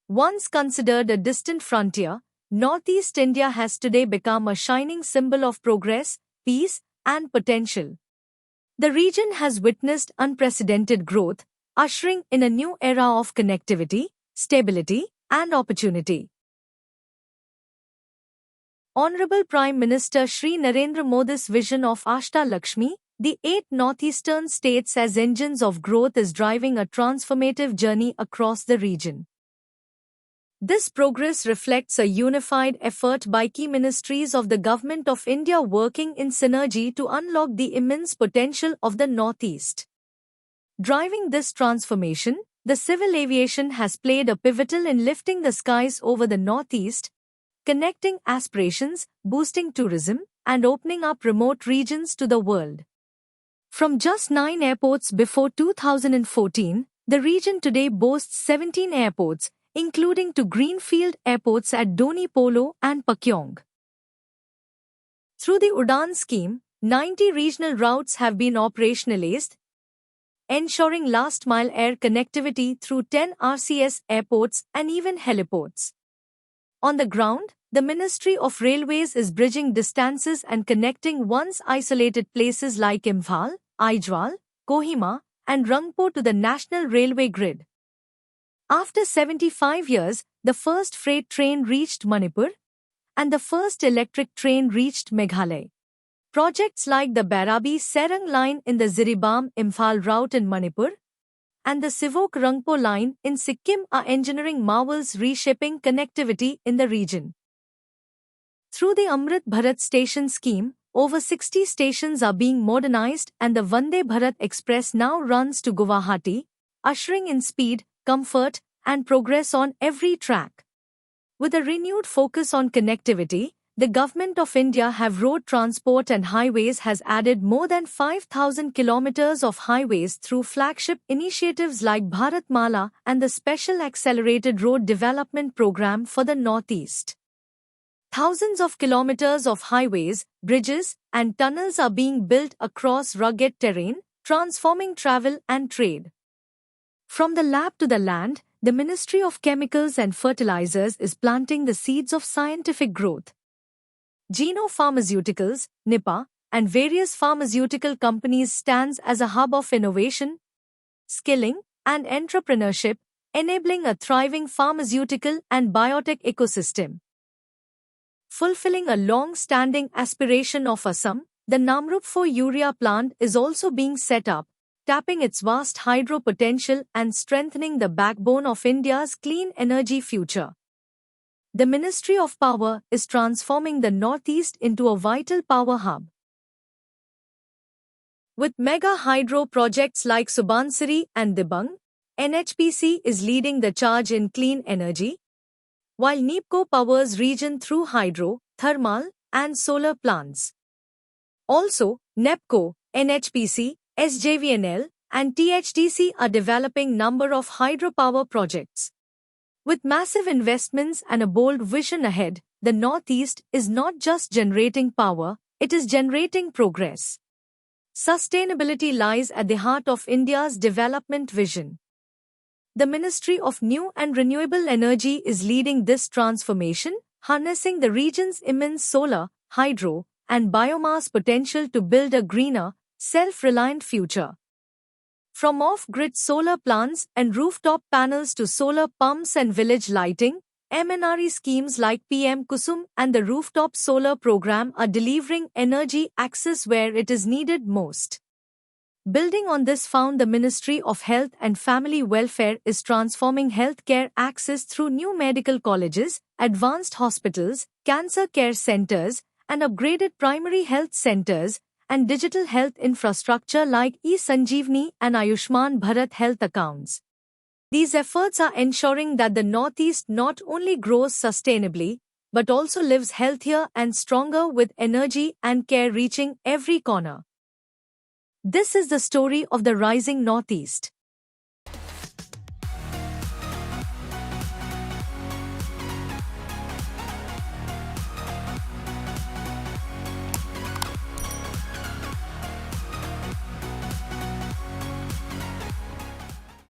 Once considered a distant frontier, Northeast India has today become a shining symbol of progress, peace, and potential. The region has witnessed unprecedented growth, ushering in a new era of connectivity, stability, and opportunity. Honorable Prime Minister Shri Narendra Modi's vision of Ashtalakshmi, the 8 northeastern states as engines of growth, is driving a transformative journey across the region. This progress reflects a unified effort by key ministries of the Government of India working in synergy to unlock the immense potential of the Northeast. Driving this transformation, the civil aviation has played a pivotal in lifting the skies over the Northeast, connecting aspirations, boosting tourism, and opening up remote regions to the world. From just 9 airports before 2014, the region today boasts 17 airports, including 2 greenfield airports at Doni Polo and Pakyong. Through the Udan scheme, 90 regional routes have been operationalized, ensuring last-mile air connectivity through 10 RCS airports and even heliports. On the ground, the Ministry of Railways is bridging distances and connecting once isolated places like Imphal, Aizawl, Kohima, and Rangpo to the national railway grid. After 75 years, the first freight train reached Manipur, and the first electric train reached Meghalaya. Projects like the Bairabi-Serang line in the Ziribam-Imphal route in Manipur and the Sivok-Rangpo line in Sikkim are engineering marvels reshaping connectivity in the region. Through the Amrit Bharat Station scheme, over 60 stations are being modernized and the Vande Bharat Express now runs to Guwahati, ushering in speed, comfort, and progress on every track. With a renewed focus on connectivity, the Government of India have Road Transport and Highways has added more than 5,000 kilometers of highways through flagship initiatives like Bharatmala and the Special Accelerated Road Development Program for the Northeast. Thousands of kilometers of highways, bridges, and tunnels are being built across rugged terrain, transforming travel and trade. From the lab to the land, the Ministry of Chemicals and Fertilizers is planting the seeds of scientific growth. Geno Pharmaceuticals, Nipah, and various pharmaceutical companies stands as a hub of innovation, skilling, and entrepreneurship, enabling a thriving pharmaceutical and biotech ecosystem. Fulfilling a long-standing aspiration of Assam, the Namrup 4 urea plant is also being set up, tapping its vast hydro potential and strengthening the backbone of India's clean energy future. The Ministry of Power is transforming the Northeast into a vital power hub. With mega hydro projects like Subansiri and Dibang, NHPC is leading the charge in clean energy, while NEEPCO powers region through hydro, thermal, and solar plants. Also, NEPCO, NHPC, SJVNL, and THDC are developing number of hydropower projects. With massive investments and a bold vision ahead, the Northeast is not just generating power, it is generating progress. Sustainability lies at the heart of India's development vision. The Ministry of New and Renewable Energy is leading this transformation, harnessing the region's immense solar, hydro, and biomass potential to build a greener, self-reliant future. From off-grid solar plants and rooftop panels to solar pumps and village lighting, MNRE schemes like PM Kusum and the Rooftop Solar Program are delivering energy access where it is needed most. Building on this the Ministry of Health and Family Welfare is transforming healthcare access through new medical colleges, advanced hospitals, cancer care centers, and upgraded primary health centers, and digital health infrastructure like eSanjeevani and Ayushman Bharat health accounts. These efforts are ensuring that the Northeast not only grows sustainably, but also lives healthier and stronger with energy and care reaching every corner. This is the story of the rising Northeast.